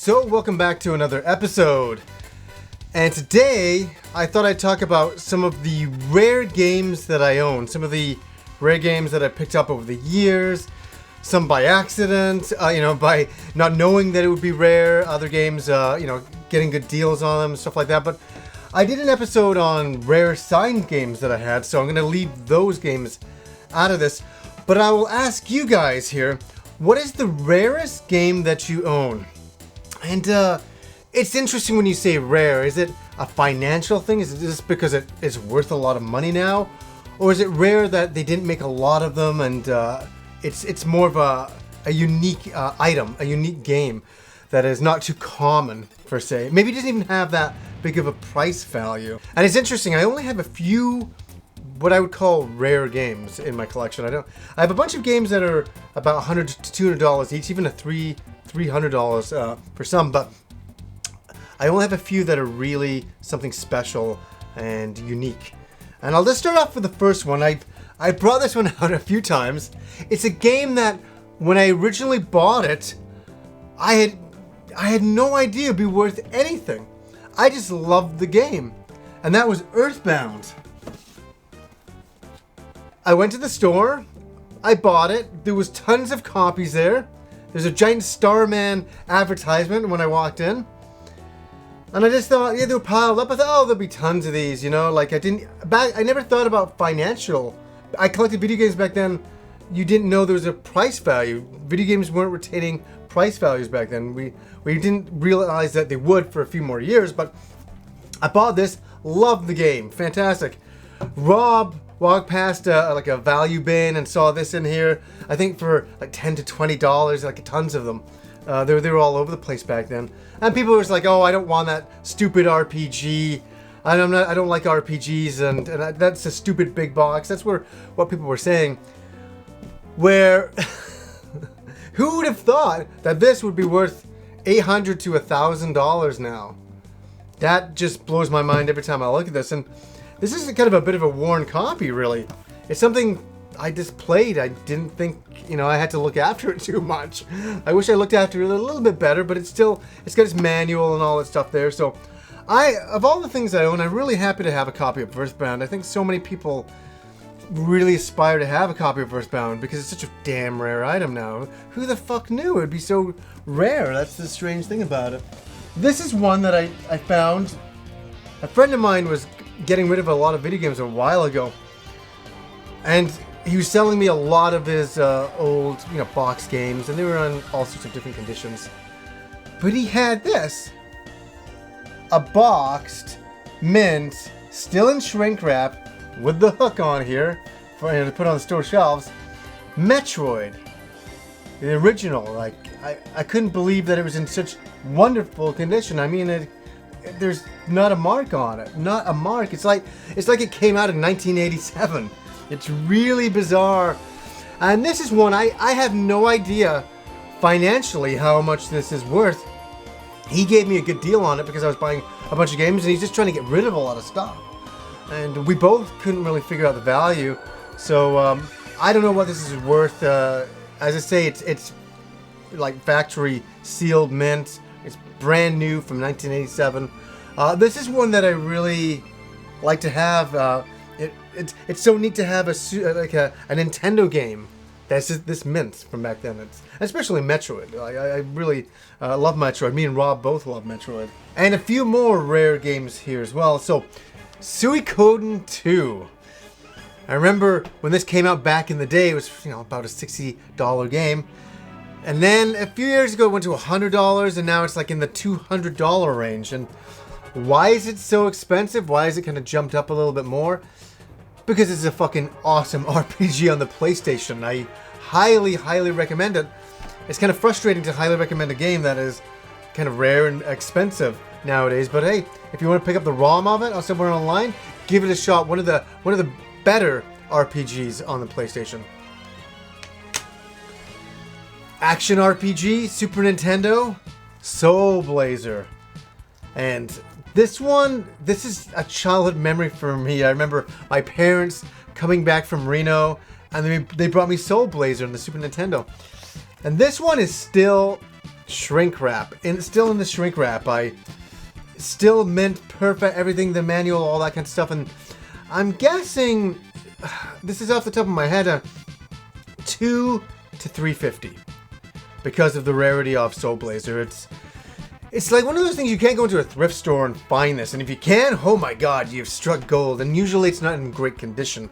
So welcome back to another episode. And today I thought I'd talk about some of the rare games that I own. Some of the rare games that I picked up over the years. Some by accident, by not knowing that it would be rare. Other games, getting good deals on them, stuff like that. But I did an episode on rare signed games that I had, so I'm going to leave those games out of this. But I will ask you guys here, what is the rarest game that you own? And it's interesting when you say rare. Is it a financial thing? Is it just because it is worth a lot of money now? Or is it rare that they didn't make a lot of them and it's more of a unique item, a unique game that is not too common, per se. Maybe it doesn't even have that big of a price value. And it's interesting, I only have a few what I would call rare games in my collection. I have a bunch of games that are about $100 to $200 each, even a $300 for some, but I only have a few that are really something special and unique. And I'll just start off with the first one. I brought this one out a few times. It's a game that when I originally bought it, I had no idea it'd be worth anything. I just loved the game, and that was Earthbound. I went to the store, I bought it, there was tons of copies there. There's a giant Starman advertisement when I walked in. And I just thought, they were piled up. I thought, there'll be tons of these, I never thought about financial. I collected video games back then. You didn't know there was a price value. Video games weren't retaining price values back then. We didn't realize that they would for a few more years, but I bought this, loved the game, fantastic. Rob walked past a value bin and saw this in here. I think for like $10 to $20, like tons of them. They were all over the place back then. And people were just like, I don't want that stupid RPG. I don't like RPGs, and that's a stupid big box. That's what people were saying. Where who would have thought that this would be worth $800 to $1,000 now? That just blows my mind every time I look at this. And this is kind of a bit of a worn copy, really. It's something I just played. I didn't think, I had to look after it too much. I wish I looked after it a little bit better, but it's got its manual and all that stuff there. So of all the things I own, I'm really happy to have a copy of Earthbound. I think so many people really aspire to have a copy of Earthbound because it's such a damn rare item now. Who the fuck knew it would be so rare? That's the strange thing about it. This is one that I found. A friend of mine was getting rid of a lot of video games a while ago, and he was selling me a lot of his old, box games, and they were on all sorts of different conditions. But he had this, a boxed, mint, still in shrink wrap, with the hook on here for to put on the store shelves, Metroid, the original. I couldn't believe that it was in such wonderful condition. I mean, there's not a mark on it, not a mark. It's like it came out in 1987. It's really bizarre. And this is one I have no idea financially how much this is worth. He gave me a good deal on it because I was buying a bunch of games, and he's just trying to get rid of a lot of stuff. And we both couldn't really figure out the value. So I don't know what this is worth. As I say, it's like factory sealed mint. It's brand new from 1987. This is one that I really like to have. It's so neat to have a Nintendo game that's this mint from back then. Especially Metroid. I really love Metroid. Me and Rob both love Metroid. And a few more rare games here as well. So, Suikoden 2. I remember when this came out back in the day, it was about a $60 game. And then a few years ago it went to $100, and now it's like in the $200 range. And why is it so expensive? Why is it kind of jumped up a little bit more? Because it's a fucking awesome RPG on the PlayStation. I highly, highly recommend it. It's kind of frustrating to highly recommend a game that is kind of rare and expensive nowadays. But hey, if you want to pick up the ROM of it or somewhere online, give it a shot. One of the better RPGs on the PlayStation. Action RPG, Super Nintendo, Soul Blazer. And this is a childhood memory for me. I remember my parents coming back from Reno, and they brought me Soul Blazer on the Super Nintendo. And this one is still shrink wrap. And still in the shrink wrap. I still mint perfect everything, the manual, all that kind of stuff. And I'm guessing, this is off the top of my head, $200 to $350 because of the rarity of Soul Blazer. It's like one of those things you can't go into a thrift store and find this, and if you can, oh my god, you've struck gold. And usually it's not in great condition,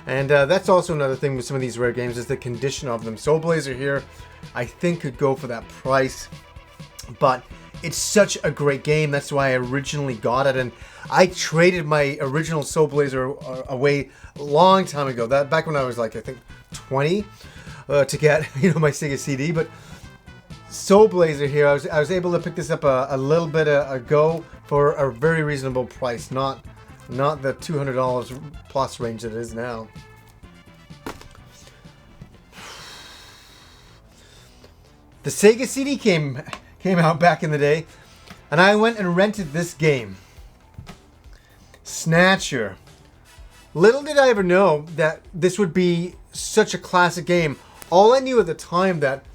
and that's also another thing with some of these rare games is the condition of them. Soul Blazer here, I think could go for that price, but it's such a great game. That's why I originally got it, and I traded my original Soul Blazer away a long time ago. That back when I was like I think 20 to get my Sega CD, but. Soul Blazer here, I was able to pick this up a little bit ago for a very reasonable price, not the $200 plus range that it is now. The Sega CD came out back in the day, and I went and rented this game, Snatcher. Little did I ever know that this would be such a classic game. All I knew at the time that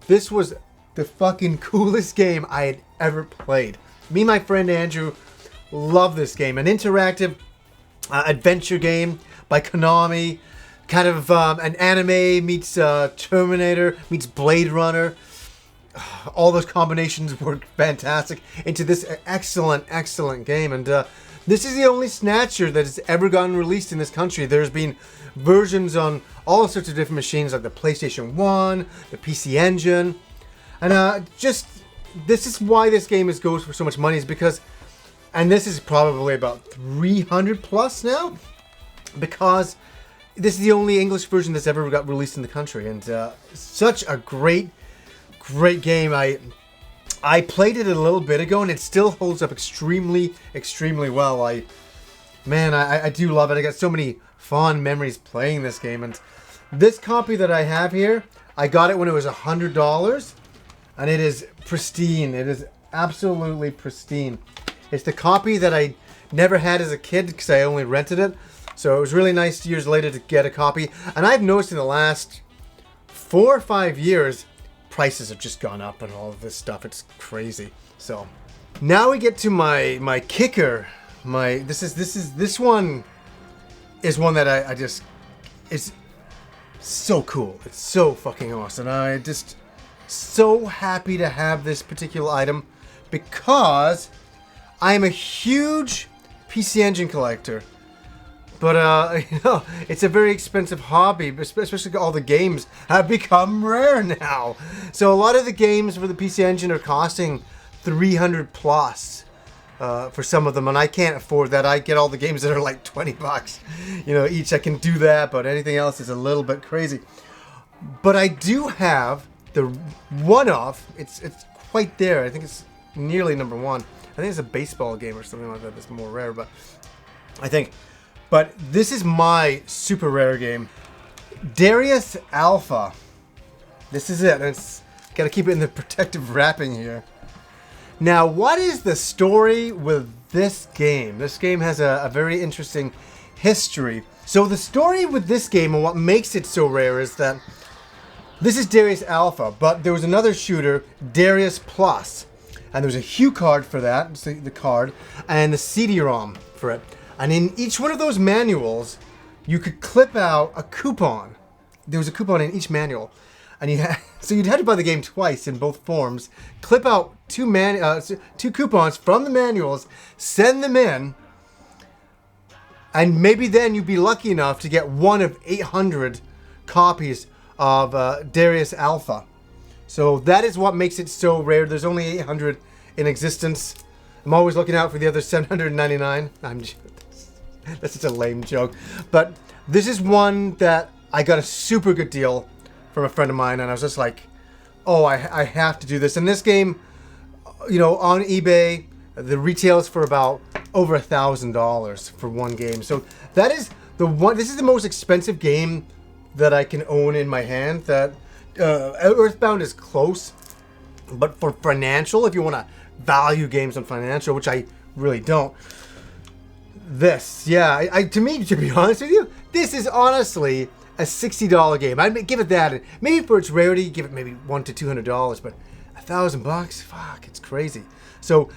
this was the fucking coolest game I had ever played. Me and my friend Andrew love this game. An interactive adventure game by Konami. Kind of an anime meets Terminator meets Blade Runner. All those combinations work fantastic into this excellent game. And this is the only Snatcher that has ever gotten released in this country. There's been versions on all sorts of different machines like the PlayStation 1, the PC Engine. And this is why this game goes for so much money, is because, and this is probably about 300 plus now, because this is the only English version that's ever got released in the country, and such a great game. I played it a little bit ago, and it still holds up extremely well. I do love it. I got so many fond memories playing this game, and this copy that I have here, I got it when it was $100. And it is pristine. It is absolutely pristine. It's the copy that I never had as a kid because I only rented it. So it was really nice years later to get a copy. And I've noticed in the last 4 or 5 years, prices have just gone up and all of this stuff. It's crazy. So now we get to my kicker. This one is one that I just, it's so cool. It's so fucking awesome. I just so happy to have this particular item because I'm a huge PC Engine collector, but it's a very expensive hobby, especially all the games have become rare now. So a lot of the games for the PC Engine are costing 300 plus for some of them, and I can't afford that. I get all the games that are like 20 bucks, each. I can do that, but anything else is a little bit crazy. But I do have the one-off, it's quite there. I think it's nearly number one. I think it's a baseball game or something like that that's more rare, but this is my super rare game. Darius Alpha. This is it. And it's got to keep it in the protective wrapping here. Now, what is the story with this game? This game has a very interesting history. So the story with this game and what makes it so rare is that this is Darius Alpha, but there was another shooter, Darius Plus, and there was a hue card for that, the card, and the CD-ROM for it. And in each one of those manuals, you could clip out a coupon. There was a coupon in each manual, and so you'd have to buy the game twice in both forms. Clip out two coupons from the manuals, send them in, and maybe then you'd be lucky enough to get one of 800 copies of Darius Alpha. So that is what makes it so rare. There's only 800 in existence. I'm always looking out for the other 799. That's such a lame joke. But this is one that I got a super good deal from a friend of mine, and I was just like, oh, I have to do this. And this game, on eBay, the retails for about over $1,000 for one game. So that is this is the most expensive game that I can own in my hand. That Earthbound is close, but for financial, if you want to value games on financial, which I really don't, to me, to be honest with you, this is honestly a $60 game. I'd give it that. Maybe for its rarity, give it maybe $100 to $200, but $1,000? Fuck, it's crazy. So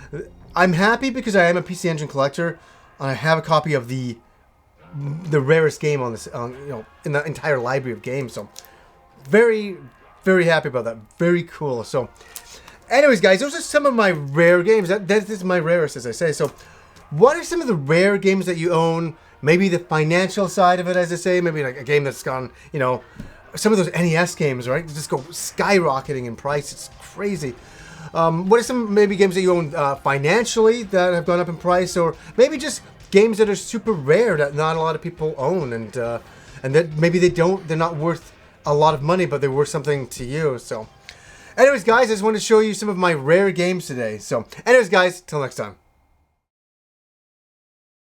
I'm happy because I am a PC Engine collector, and I have a copy of the rarest game on this, in the entire library of games. So very, very happy about that. Very cool. So, anyways, guys, those are some of my rare games. That is my rarest, as I say. So, what are some of the rare games that you own? Maybe the financial side of it, as I say. Maybe like a game that's gone, some of those NES games, right? They just go skyrocketing in price. It's crazy. What are some maybe games that you own financially that have gone up in price, or maybe just games that are super rare that not a lot of people own, and that maybe they're not worth a lot of money, but they're worth something to you. So, anyways, guys, I just wanted to show you some of my rare games today. So, anyways, guys, till next time.